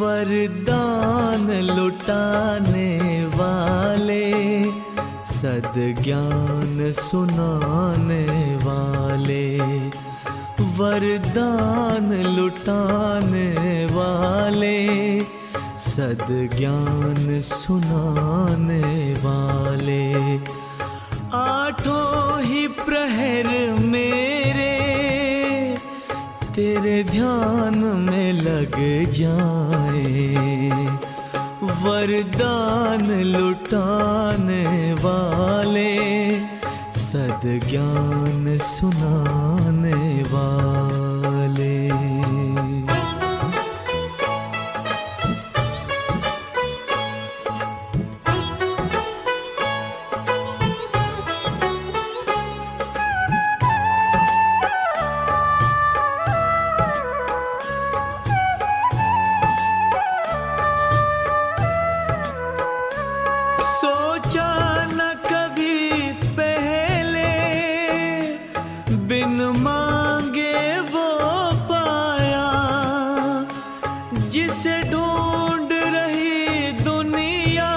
वरदान लुटाने वाले, सद्ज्ञान सुनाने वाले, वरदान लुटाने वाले, सद्ज्ञान सुनाने वाले। आठों ही प्रहर मेरे तेरे ध्यान में लग जाए, वरदान लुटाने वाले, सद्ज्ञान सुनाने वाले। बिन मांगे वो पाया, जिसे ढूंढ रही दुनिया,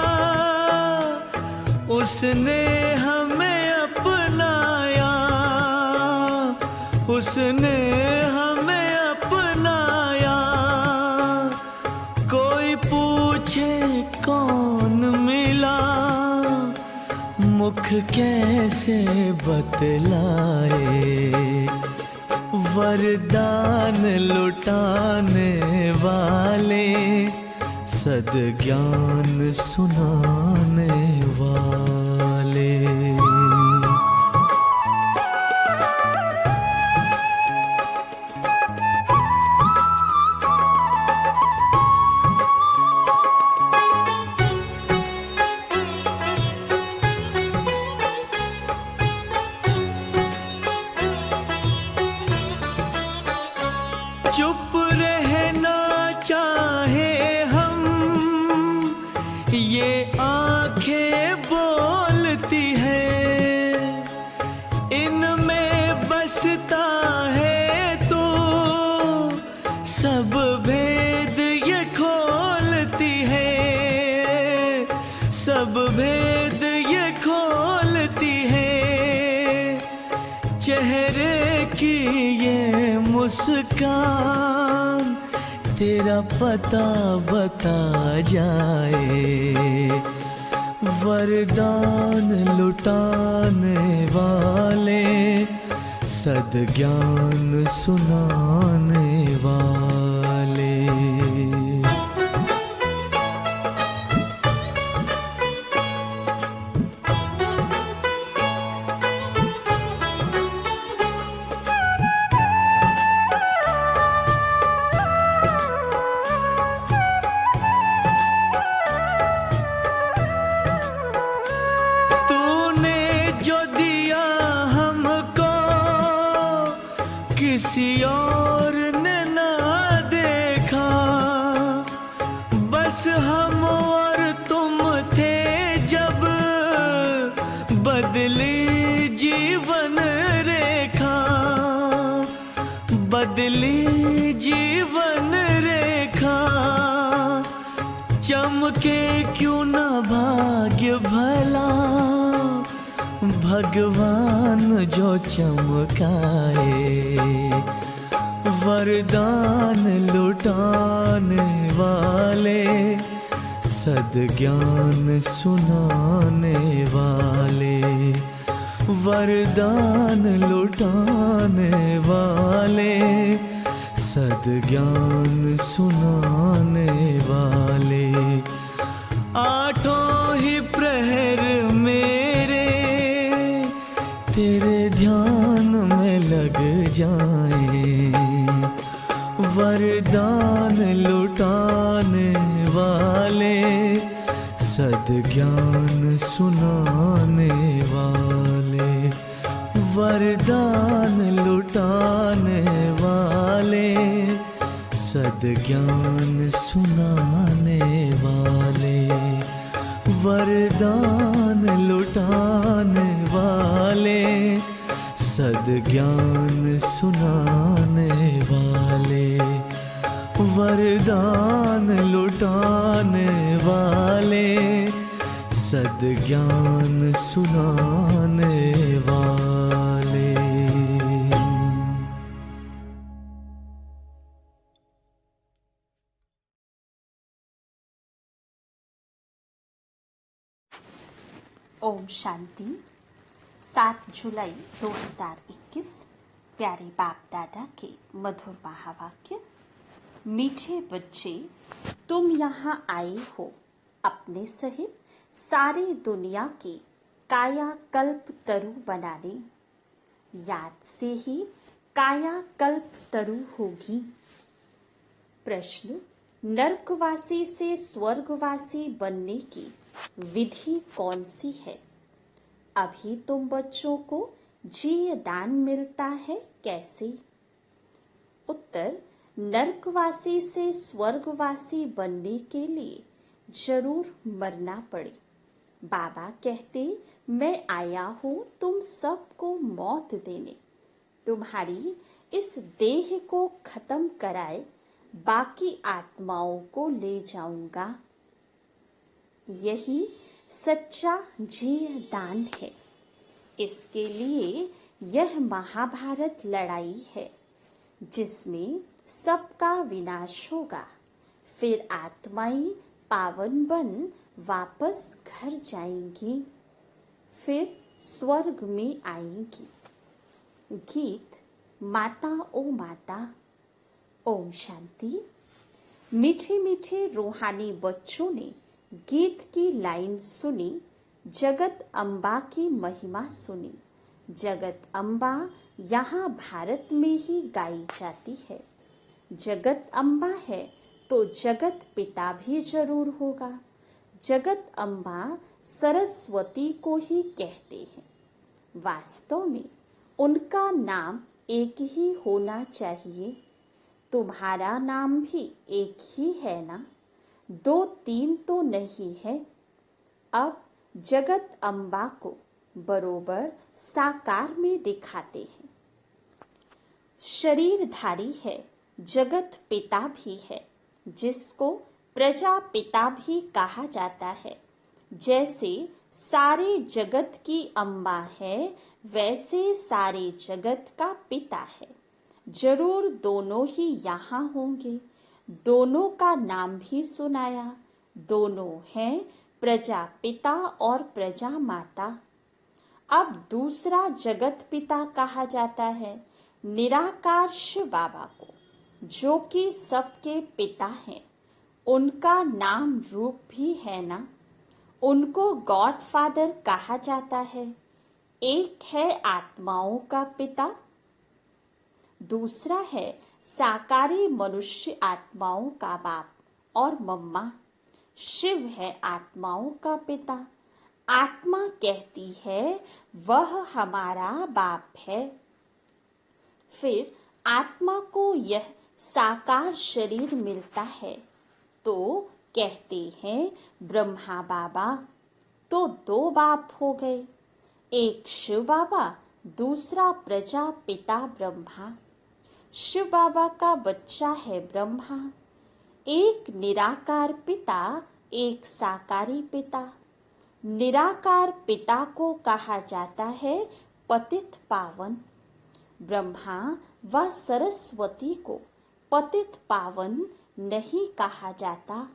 उसने हमें अपनाया, उसने हमें अपनाया। कोई पूछे कौन मिला, मुख कैसे बतलाए, वरदान लुटाने वाले, सद्ज्ञान सुनाने वाले। चुप रहना चाहे हम, ये आंखें बोलती है, इनमें बसता है तो सब भेद ये खोलती है, सब भेद ये खोलती है। चेहरे की ये मुस्कान तेरा पता बता जाए, वरदान लुटाने वाले, सद्ज्ञान सुनाने वाले। किसी और ने ना देखा, बस हम और तुम थे जब, बदली जीवन रेखा, बदली जीवन रेखा। चमके क्यों ना भाग्य भला, भगवान जो चमकाए, वरदान लुटाने वाले, सद्ज्ञान सुनाने वाले, वरदान लुटाने वाले, सद्ज्ञान सुनाने वाले। आठों ही प्रहर मेरे तेरे ध्यान में लग जाए, वरदान लुटाने वाले, सद्ज्ञान सुनाने वाले, वरदान लुटाने वाले, सद्ज्ञान सुनाने वाले, वरदान लुटाने वाले, सद्ज्ञान सुनाने वाले, वरदान लुटाने ज्ञान सुनाने वाले। ओम शांति। 7 जुलाई 2021 प्यारे बाप दादा के मधुर महावाक्य। मीठे बच्चे, तुम यहाँ आए हो अपने सहित सारी दुनिया के काया कल्प तरु बनाने। याद से ही काया कल्प तरु होगी। प्रश्न, नरकवासी से स्वर्गवासी बनने की विधि कौन सी है? अभी तुम बच्चों को जीव दान मिलता है, कैसे? उत्तर, नरकवासी से स्वर्गवासी बनने के लिए जरूर मरना पड़े। बाबा कहते, मैं आया हूँ तुम सबको मौत देने। तुम्हारी इस देह को खत्म कराए बाकी आत्माओं को ले जाऊंगा। यही सच्चा जीव दान है। इसके लिए यह महाभारत लड़ाई है, जिसमें सबका विनाश होगा। फिर आत्माएं पावन बन वापस घर जाएंगी, फिर स्वर्ग में आएंगी। गीत माता ओ माता। ओम शांति। मीठे मीठे रूहानी बच्चों ने गीत की लाइन सुनी, जगत अम्बा की महिमा सुनी। जगत अम्बा यहाँ भारत में ही गाई जाती है। जगत अम्बा है तो जगत पिता भी जरूर होगा। जगत अम्बा सरस्वती को ही कहते हैं। वास्तव में उनका नाम एक ही होना चाहिए। तुम्हारा नाम भी एक ही है ना? 2-3 तो नहीं है। अब जगत अम्बा को बरोबर साकार में दिखाते हैं। शरीरधारी है, जगत पिता भी है, जिसको प्रजापिता भी कहा जाता है। जैसे सारे जगत की अम्बा है, वैसे सारे जगत का पिता है। जरूर दोनों ही यहाँ होंगे। दोनों का नाम भी सुनाया। दोनों हैं प्रजापिता और प्रजा माता। अब दूसरा जगत पिता कहा जाता है निराकार शिव बाबा को, जो कि सबके पिता हैं। उनका नाम रूप भी है ना। उनको गॉड फादर कहा जाता है। एक है आत्माओं का पिता, दूसरा है साकारी मनुष्य आत्माओं का बाप और मम्मा। शिव है आत्माओं का पिता। आत्मा कहती है वह हमारा बाप है। फिर आत्मा को यह साकार शरीर मिलता है तो कहते हैं ब्रह्मा बाबा। तो 2 बाप हो गए, एक शिव बाबा, दूसरा प्रजापिता ब्रह्मा। शिव बाबा का बच्चा है ब्रह्मा। एक निराकार पिता, एक साकारी पिता। निराकार पिता को कहा जाता है पतित पावन। ब्रह्मा व सरस्वती को पतित पावन नहीं कहा जाता।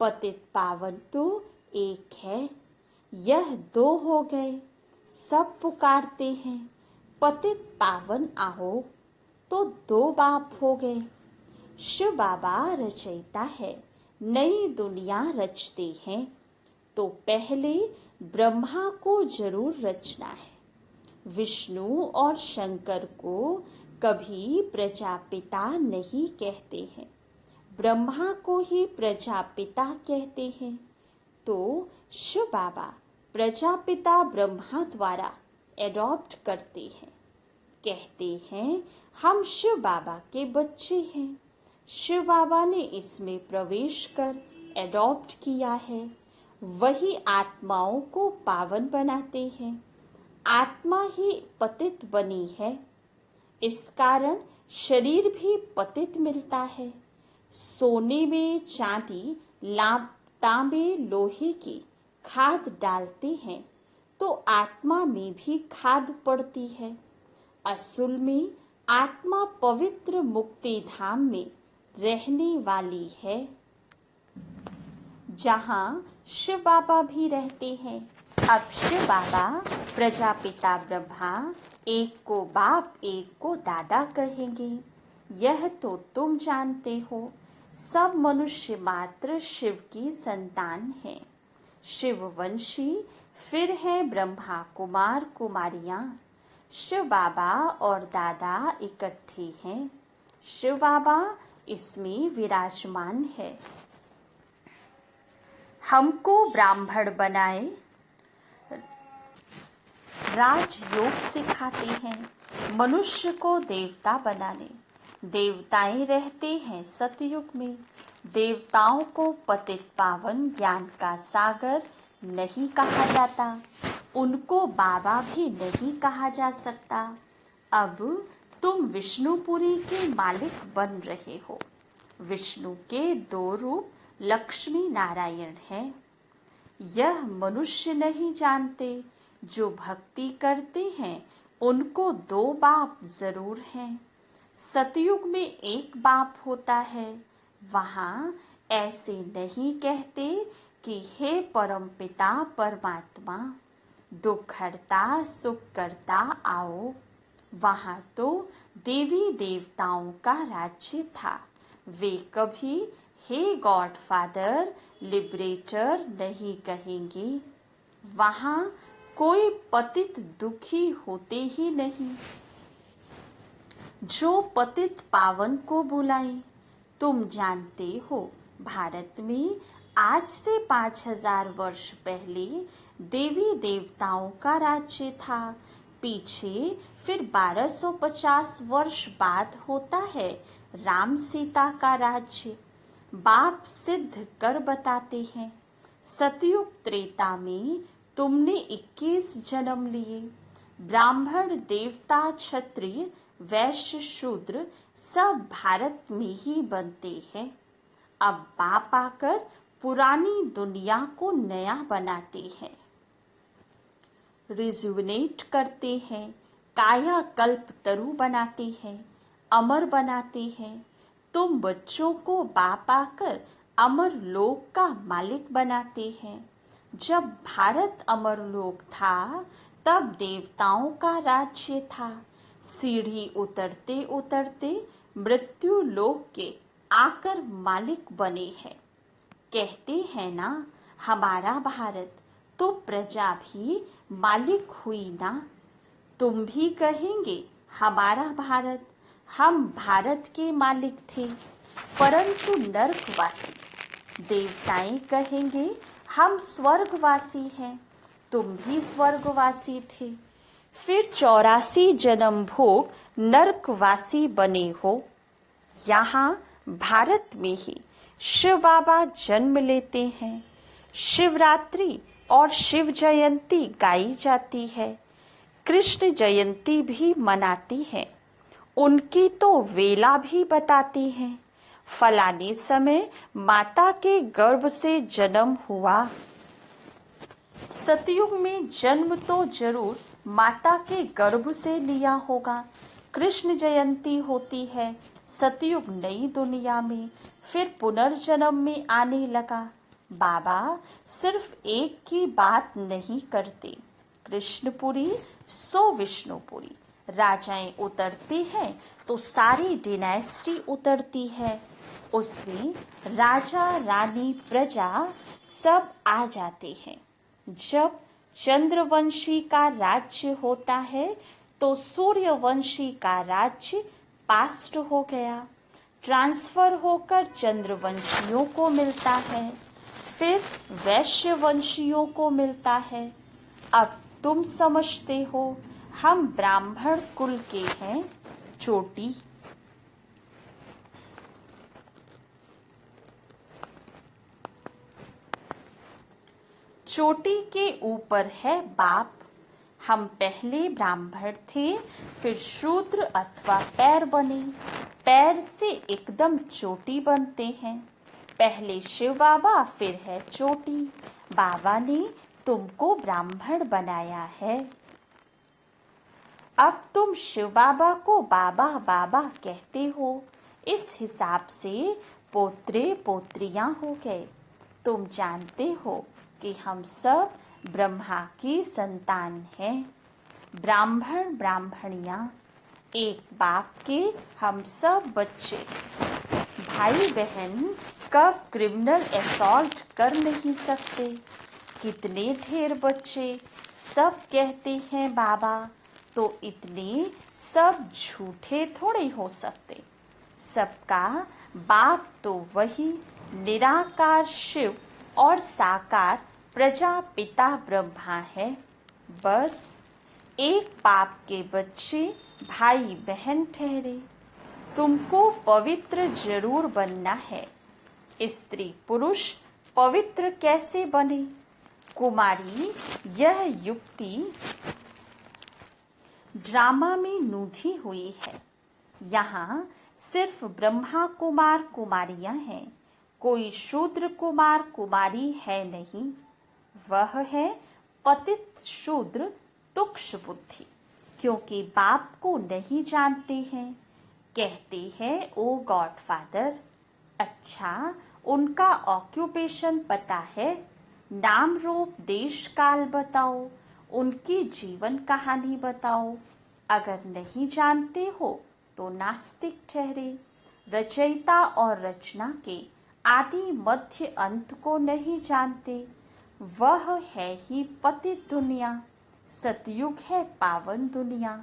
पतित पावन तो एक है, यह 2 हो गए। सब पुकारते हैं पतित पावन आओ, तो 2 बाप हो गए। शिव बाबा रचयिता है, नई दुनिया रचते हैं। तो पहले ब्रह्मा को जरूर रचना है। विष्णु और शंकर को कभी प्रजापिता नहीं कहते हैं, ब्रह्मा को ही प्रजापिता कहते हैं। तो शिव बाबा प्रजापिता ब्रह्मा द्वारा एडॉप्ट करते हैं। कहते हैं हम शिव बाबा के बच्चे हैं। शिव बाबा ने इसमें प्रवेश कर एडॉप्ट किया है। वही आत्माओं को पावन बनाते हैं। आत्मा ही पतित बनी है, इस कारण शरीर भी पतित मिलता है। सोने में चांदी, तांबे लोहे की खाद डालते हैं तो आत्मा में भी खाद पड़ती है। असल में आत्मा पवित्र मुक्ति धाम में रहने वाली है, जहाँ शिव बाबा भी रहते हैं। अब शिव बाबा प्रजापिता ब्रह्मा एक को बाप एक को दादा कहेंगे। यह तो तुम जानते हो, सब मनुष्य मात्र शिव की संतान हैं। शिववंशी फिर है ब्रह्मा कुमार कुमारियां। शिव बाबा और दादा इकट्ठे हैं। शिव बाबा इसमें विराजमान है। हमको ब्राह्मण बनाए, राजयोग सिखाते हैं मनुष्य को देवता बनाने। देवताएं रहते हैं सतयुग में। देवताओं को पतित पावन ज्ञान का सागर नहीं कहा जाता, उनको बाबा भी नहीं कहा जा सकता। अब तुम विष्णुपुरी के मालिक बन रहे हो। विष्णु के दो रूप लक्ष्मी नारायण हैं। यह मनुष्य नहीं जानते। जो भक्ति करते हैं उनको दो बाप जरूर हैं। सतयुग में एक बाप होता है। वहाँ ऐसे नहीं कहते कि हे परमपिता परमात्मा, दुख हरता सुख करता आओ। वहाँ तो देवी देवताओं का राज्य था। वे कभी हे गॉड फादर लिबरेटर नहीं कहेंगे। वहाँ कोई पतित दुखी होते ही नहीं। जो पतित पावन को बुलाए। तुम जानते हो, भारत में आज से 5000 वर्ष पहले देवी देवताओं का राज्य था। पीछे फिर 1250 वर्ष बाद होता है राम सीता का राज्य। बाप सिद्ध कर बताते हैं। सतयुग त्रेता में तुमने 21 जन्म लिए। ब्राह्मण देवता क्षत्रिय वैश्य शूद्र सब भारत में ही बनते हैं। अब बाप आकर पुरानी दुनिया को नया बनाते हैं, रिजुविनेट करते हैं, काया कल्प तरु बनाते हैं, अमर बनाते हैं। तुम बच्चों को बाप आकर अमर लोक का मालिक बनाते हैं। जब भारत अमर लोक था तब देवताओं का राज्य था। सीढ़ी उतरते उतरते मृत्यु लोक के आकर मालिक बने हैं। कहते हैं ना, हमारा भारत, तो प्रजा भी मालिक हुई ना। तुम भी कहेंगे हमारा भारत, हम भारत के मालिक थे, परंतु नरकवासी। देवताएं कहेंगे हम स्वर्गवासी हैं, तुम भी स्वर्गवासी थे। फिर 84 जन्म भोग नरकवासी बने हो। यहाँ भारत में ही शिव बाबा जन्म लेते हैं। शिवरात्रि और शिव जयंती गाई जाती है। कृष्ण जयंती भी मनाती है। उनकी तो वेला भी बताती हैं। फलाने समय माता के गर्भ से जन्म हुआ। सतयुग में जन्म तो जरूर माता के गर्भ से लिया होगा। कृष्ण जयंती होती है सतयुग नई दुनिया में, फिर पुनर्जन्म में आने लगा। बाबा सिर्फ एक की बात नहीं करते। कृष्णपुरी सो विष्णुपुरी। राजाएं उतरती हैं तो सारी डिनेस्टी उतरती है। उसमें राजा रानी प्रजा सब आ जाते हैं। जब चंद्रवंशी का राज्य होता है तो सूर्यवंशी का राज्य पास्ट हो गया, ट्रांसफर होकर चंद्रवंशियों को मिलता है, फिर वैश्यवंशियों को मिलता है। अब तुम समझते हो हम ब्राह्मण कुल के हैं। चोटी चोटी के ऊपर है बाप। हम पहले ब्राह्मण थे, फिर शूद्र अथवा पैर बने। पैर से एकदम चोटी बनते हैं। पहले शिव बाबा, फिर है चोटी। बाबा ने तुमको ब्राह्मण बनाया है। अब तुम शिव बाबा को बाबा बाबा कहते हो, इस हिसाब से पोत्रे पोत्रियां हो गए। तुम जानते हो कि हम सब ब्रह्मा की संतान हैं। ब्राह्मण ब्राह्मणियां, एक बाप के हम सब बच्चे। भाई बहन कब क्रिमिनल असॉल्ट कर नहीं सकते। कितने ढेर बच्चे सब कहते हैं बाबा, तो इतने सब झूठे थोड़े हो सकते। सबका बाप तो वही निराकार शिव और साकार प्रजापिता ब्रह्मा है। बस एक बाप के बच्चे भाई बहन ठहरे। तुमको पवित्र जरूर बनना है। स्त्री पुरुष पवित्र कैसे बने? कुमारी, यह युक्ति ड्रामा में नूधी हुई है। यहाँ सिर्फ ब्रह्मा कुमार कुमारियां हैं, कोई शूद्र कुमार कुमारी है नहीं। वह है पतित शूद्र तुक्ष बुद्धि, क्योंकि बाप को नहीं जानते हैं। कहते हैं ओ गॉडफादर। अच्छा, उनका ऑक्यूपेशन पता है? नाम रूप देश काल बताओ, उनकी जीवन कहानी बताओ। अगर नहीं जानते हो तो नास्तिक ठहरे। रचयिता और रचना के आदि मध्य अंत को नहीं जानते। वह है ही पतित दुनिया। सतयुग है पावन दुनिया।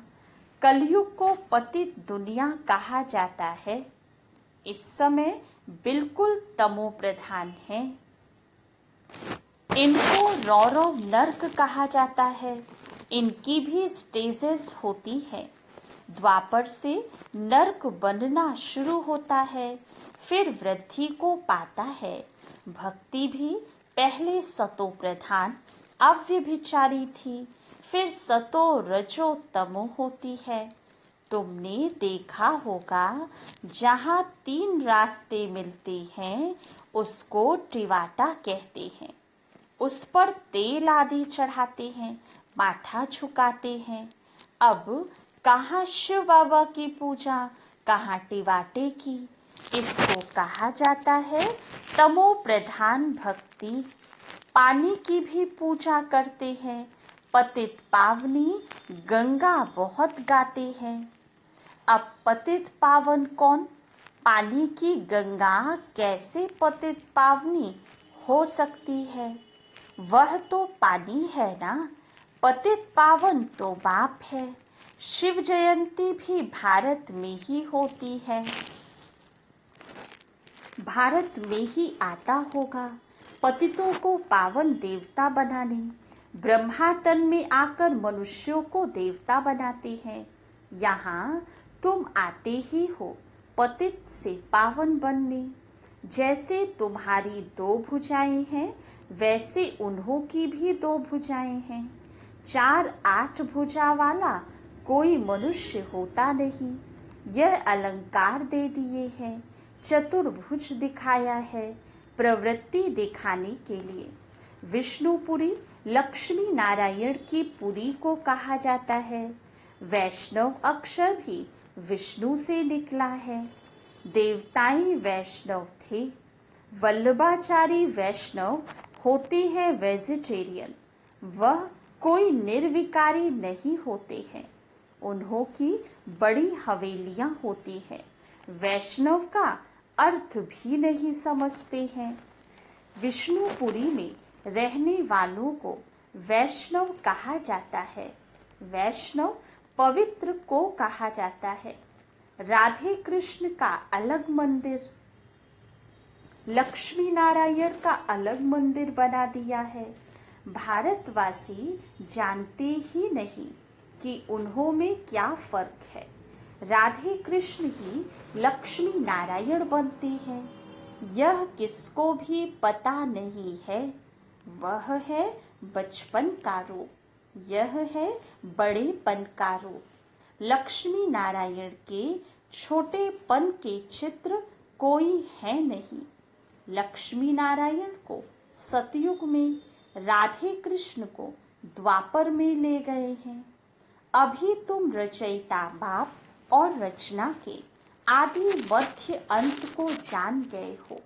कलयुग को पतित दुनिया कहा जाता है। इस समय बिल्कुल तमो प्रधान है। इनको रौरव नर्क कहा जाता है। इनकी भी स्टेजेस होती है। द्वापर से नर्क बनना शुरू होता है, फिर वृद्धि को पाता है। भक्ति भी पहले सतो प्रधान अव्यभिचारी थी, फिर सतो रजो तमो होती है। तुमने देखा होगा, जहाँ 3 रास्ते मिलते हैं उसको टिवाटा कहते हैं। उस पर तेल आदि चढ़ाते हैं, माथा झुकाते हैं। अब कहाँ शिव बाबा की पूजा, कहाँ टिवाटे की। इसको कहा जाता है तमो प्रधान भक्ति। पानी की भी पूजा करते हैं। पतित पावनी गंगा बहुत गाते हैं। अब पतित पावन कौन? पानी की गंगा कैसे पतित पावनी हो सकती है? वह तो पानी है ना। पतित पावन तो बाप है। शिव जयंती भी भारत में ही होती है। भारत में ही आता होगा पतितों को पावन देवता बनाने। ब्रह्मा तन में आकर मनुष्यों को देवता बनाते हैं। यहाँ तुम आते ही हो पतित से पावन बनने। जैसे तुम्हारी 2 भुजाएं हैं, वैसे उन्हों की भी 2 भुजाएं हैं। 4-8 भुजा वाला कोई मनुष्य होता नहीं। यह अलंकार दे दिए हैं, चतुर्भुज दिखाया है प्रवृत्ति दिखाने के लिए। विष्णुपुरी लक्ष्मी नारायण की पुरी को कहा जाता है। वैष्णव अक्षर भी विष्णु से निकला है। देवताएं वैष्णव थे। वल्लभाचारी वैष्णव होते हैं वेजिटेरियन। वह कोई निर्विकारी नहीं होते हैं। उन्हों की बड़ी हवेलियां होती हैं। वैष्णव का अर्थ भी नहीं समझते हैं। विष्णुपुरी में रहने वालों को वैष्णव कहा जाता है। वैष्णव पवित्र को कहा जाता है। राधे कृष्ण का अलग मंदिर, लक्ष्मी नारायण का अलग मंदिर बना दिया है। भारतवासी जानते ही नहीं कि उन्हों में क्या फर्क है। राधे कृष्ण ही लक्ष्मी नारायण बनते हैं, यह किसको भी पता नहीं है। वह है बचपन का रूप, यह है बड़ेपन का रूप। लक्ष्मी नारायण के छोटेपन के चित्र कोई है नहीं। लक्ष्मी नारायण को सतयुग में राधे कृष्ण को द्वापर में ले गए हैं। अभी तुम रचयिता बाप और रचना के आदि मध्य अंत को जान गए हो।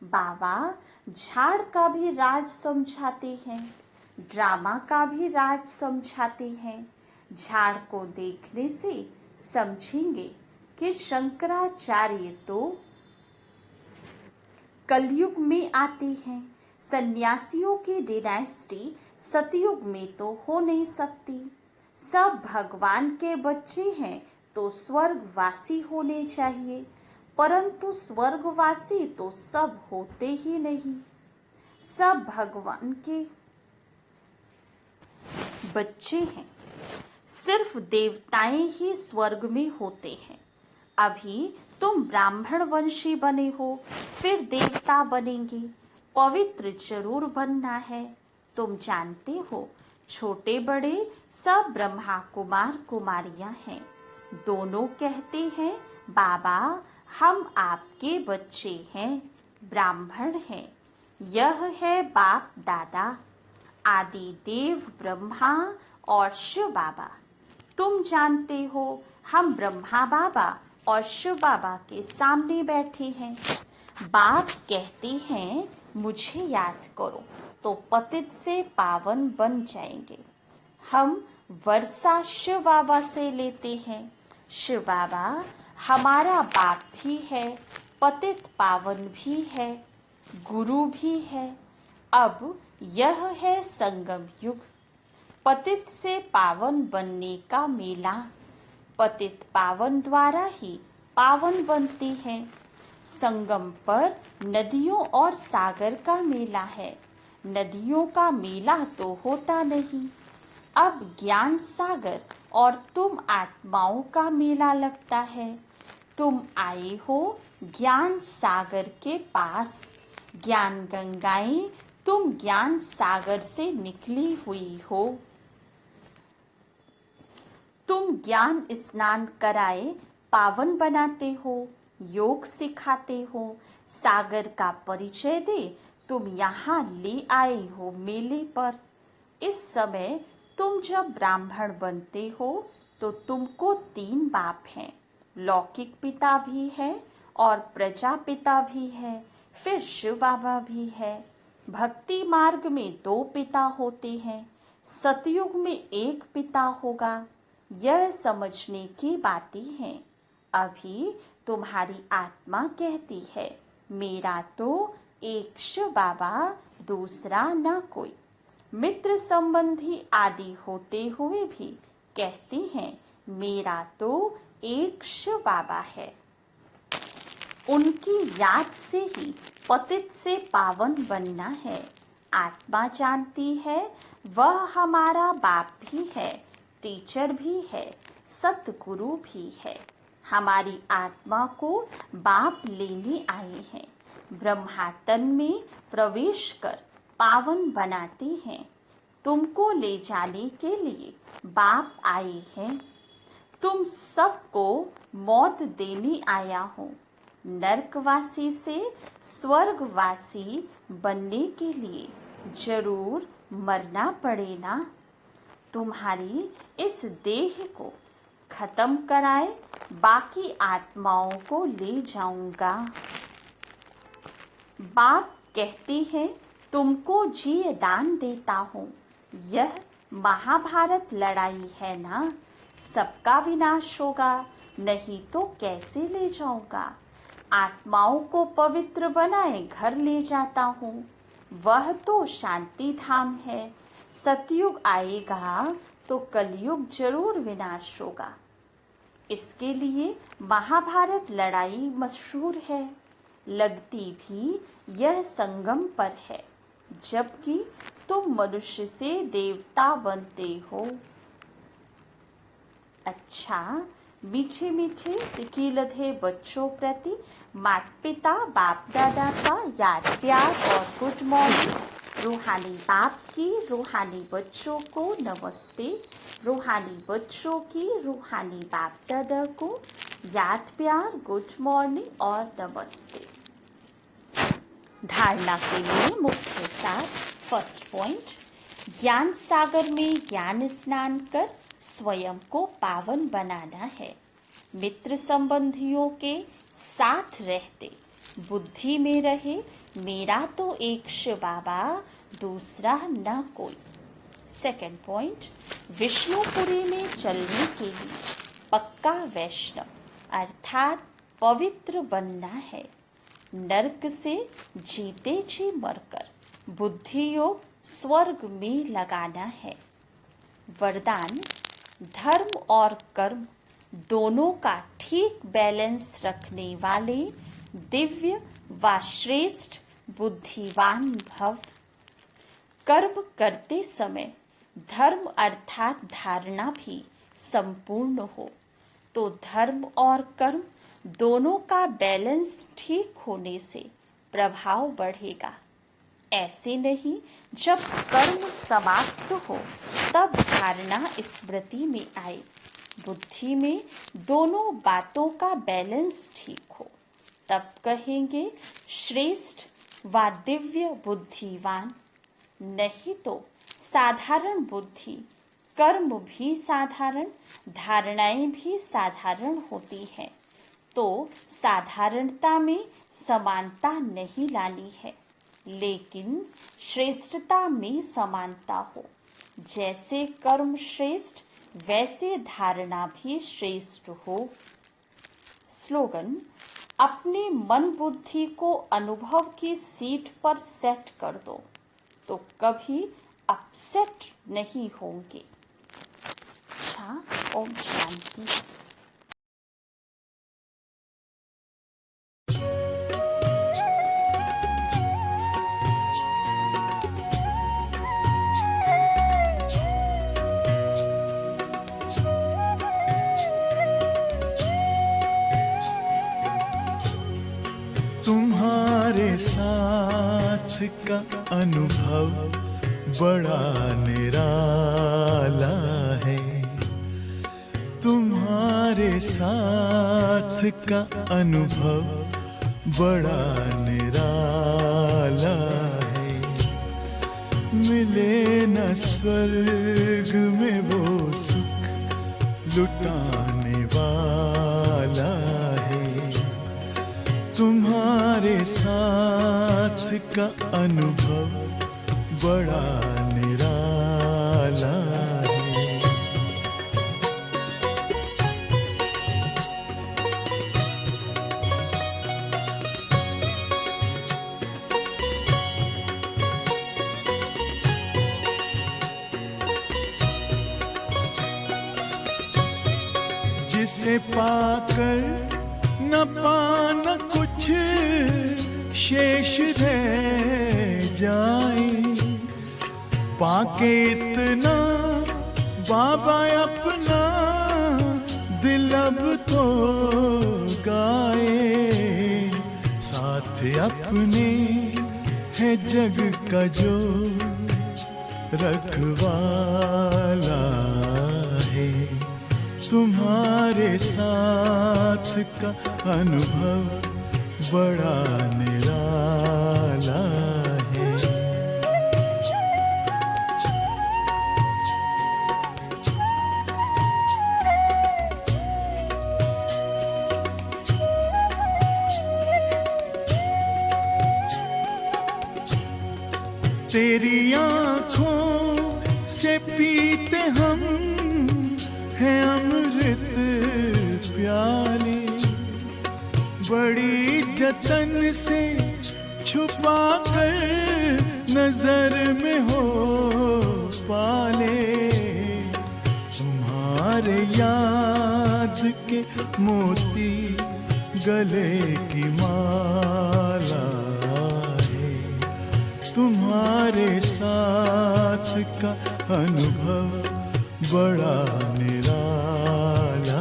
बाबा झाड़ का भी राज समझाते हैं, ड्रामा का भी राज समझाते हैं। झाड़ को देखने से समझेंगे कि शंकराचार्य तो कलयुग में आते हैं। सन्यासियों की डिनास्टी सतयुग में तो हो नहीं सकती। सब भगवान के बच्चे हैं तो स्वर्गवासी होने चाहिए, परंतु स्वर्गवासी तो सब होते ही नहीं। सब भगवान के बच्चे हैं, सिर्फ देवताएं ही स्वर्ग में होते हैं। अभी तुम ब्राह्मण वंशी बने हो, फिर देवता बनेंगे। पवित्र जरूर बनना है। तुम जानते हो छोटे बड़े सब ब्रह्मा कुमार कुमारियां हैं। दोनों कहते हैं बाबा हम आपके बच्चे हैं, ब्राह्मण हैं। यह है बाप दादा आदि देव ब्रह्मा और शिव बाबा। तुम जानते हो हम ब्रह्मा बाबा और शिव बाबा के सामने बैठे हैं। बाप कहते हैं मुझे याद करो तो पतित से पावन बन जाएंगे। हम वर्षा शिव बाबा से लेते हैं। शिव बाबा हमारा बाप भी है, पतित पावन भी है, गुरु भी है। अब यह है संगम युग, पतित से पावन बनने का मेला। पतित पावन द्वारा ही पावन बनते हैं। संगम पर नदियों और सागर का मेला है। नदियों का मेला तो होता नहीं। अब ज्ञान सागर और तुम आत्माओं का मेला लगता है। तुम आए हो ज्ञान सागर के पास। ज्ञान गंगाएं तुम ज्ञान सागर से निकली हुई हो। तुम ज्ञान स्नान कराए पावन बनाते हो, योग सिखाते हो, सागर का परिचय दे तुम यहाँ ले आए हो मेले पर। इस समय तुम जब ब्राह्मण बनते हो तो तुमको 3 बाप हैं। लौकिक पिता भी है और प्रजा पिता भी है, फिर शिव बाबा भी है। भक्ति मार्ग में 2 पिता होते हैं, सतयुग में 1 पिता होगा। यह समझने की बातें हैं। अभी तुम्हारी आत्मा कहती है मेरा तो एक शिव बाबा, दूसरा ना कोई। मित्र संबंधी आदि होते हुए भी कहते हैं मेरा तो एक शिव बाबा है। उनकी याद से ही पतित से पावन बनना है। आत्मा जानती है वह हमारा बाप भी है, टीचर भी है, सतगुरु भी है। हमारी आत्मा को बाप लेने आए हैं। ब्रह्मा तन में प्रवेश कर पावन बनाते हैं। तुमको ले जाने के लिए बाप आए हैं। तुम सबको मौत देने आया हूँ। नरकवासी से स्वर्गवासी बनने के लिए जरूर मरना पड़े ना। तुम्हारी इस देह को खत्म कराए बाकी आत्माओं को ले जाऊंगा। बाप कहते हैं तुमको जी दान देता हूँ। यह महाभारत लड़ाई है ना, सबका विनाश होगा, नहीं तो कैसे ले जाऊंगा। आत्माओं को पवित्र बनाए घर ले जाता हूँ। वह तो शांति धाम है। सतयुग आएगा तो कलयुग जरूर विनाश होगा। इसके लिए महाभारत लड़ाई मशहूर है। लगती भी यह संगम पर है, जबकि तुम मनुष्य से देवता बनते हो। अच्छा, मीठे मीठे सिकी लधे बच्चों प्रति माता पिता बाप दादा का याद प्यार और गुड मॉर्निंग। रूहानी बाप की रूहानी बच्चों को नमस्ते। रूहानी बच्चों की रूहानी बाप दादा को याद प्यार, गुड मॉर्निंग और नमस्ते। धारणा के लिए मुख्य सार। फर्स्ट पॉइंट, ज्ञान सागर में ज्ञान स्नान कर स्वयं को पावन बनाना है। मित्र संबंधियों के साथ रहते बुद्धि में रहे, मेरा तो एक शिव बाबा, दूसरा न कोई। सेकंड पॉइंट, विष्णुपुरी में चलने के लिए पक्का वैष्णव अर्थात पवित्र बनना है। नरक से जीते जी मरकर बुद्धि योग स्वर्ग में लगाना है। वरदान, धर्म और कर्म दोनों का ठीक बैलेंस रखने वाले दिव्य व श्रेष्ठ बुद्धिवान भव। कर्म करते समय धर्म अर्थात धारणा भी संपूर्ण हो तो धर्म और कर्म दोनों का बैलेंस ठीक होने से प्रभाव बढ़ेगा। ऐसे नहीं जब कर्म समाप्त हो तब धारणा स्मृति में आए। बुद्धि में दोनों बातों का बैलेंस ठीक हो तब कहेंगे श्रेष्ठ व दिव्य बुद्धिवान। नहीं तो साधारण बुद्धि, कर्म भी साधारण, धारणाएं भी साधारण होती हैं, तो साधारणता में समानता नहीं लानी है, लेकिन श्रेष्ठता में समानता हो। जैसे कर्म श्रेष्ठ वैसे धारणा भी श्रेष्ठ हो। स्लोगन, अपने मन बुद्धि को अनुभव की सीट पर सेट कर दो तो कभी अपसेट नहीं होंगे। अच्छा, ओम शांति। तुम्हारे साथ का अनुभव बड़ा निराला है। तुम्हारे साथ का अनुभव बड़ा निराला है। मिले न स्वर्ग में वो सुख लुटाने वाला है। तुम्हारे साथ का अनुभव बड़ा निराला है। जिसे पाकर न पाना कुछ शेष रह जाए, पाके इतना बाबा अपना दिल अब तो गाए। साथ अपने है जग का जो रखवाला है। तुम्हारे साथ का अनुभव बड़ा निराला है। तेरी आँखों से पीते हम हैं अमृत प्याले। बड़ी जतन से छुपा कर नजर में हो पाले। तुम्हारे याद के मोती गले की माला है। तुम्हारे साथ का अनुभव बड़ा निराला है।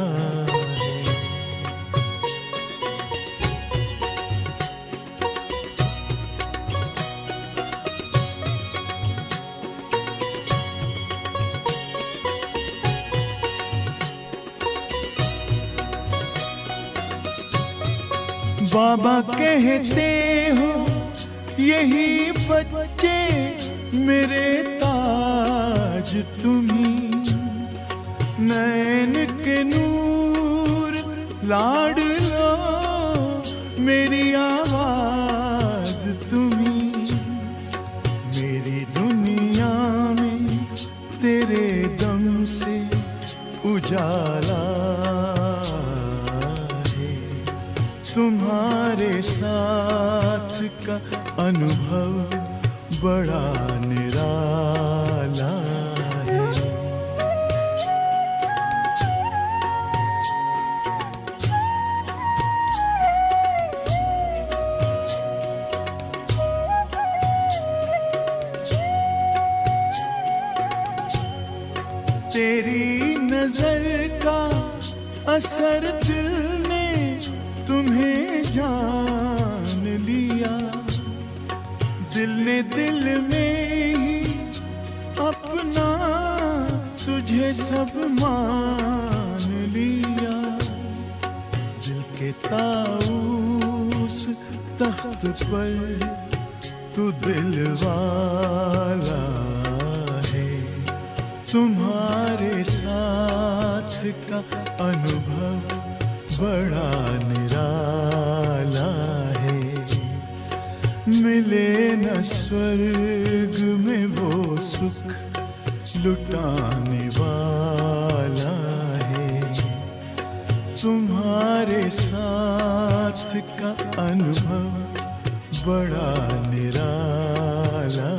बाबा कहते हो यही बच्चे मेरे ताज तुम्ही, नैन के नूर लाडलो मेरी आवाज तुम्ही, मेरी दुनिया में तेरे दम से उजाला है, तुम्हारे साथ का अनुभव बड़ा निराला है। तेरी नजर का असर दिल ने तुम्हें जान लिया, दिल ने दिल में ही अपना तुझे सब मान लिया। दिल के ताऊस तख्त पर तू दिल वाला है, तुम्हारे साथ का अनुभव बड़ा निराला है। मिले न स्वर्ग में वो सुख लुटाने वाला है, तुम्हारे साथ का अनुभव बड़ा निराला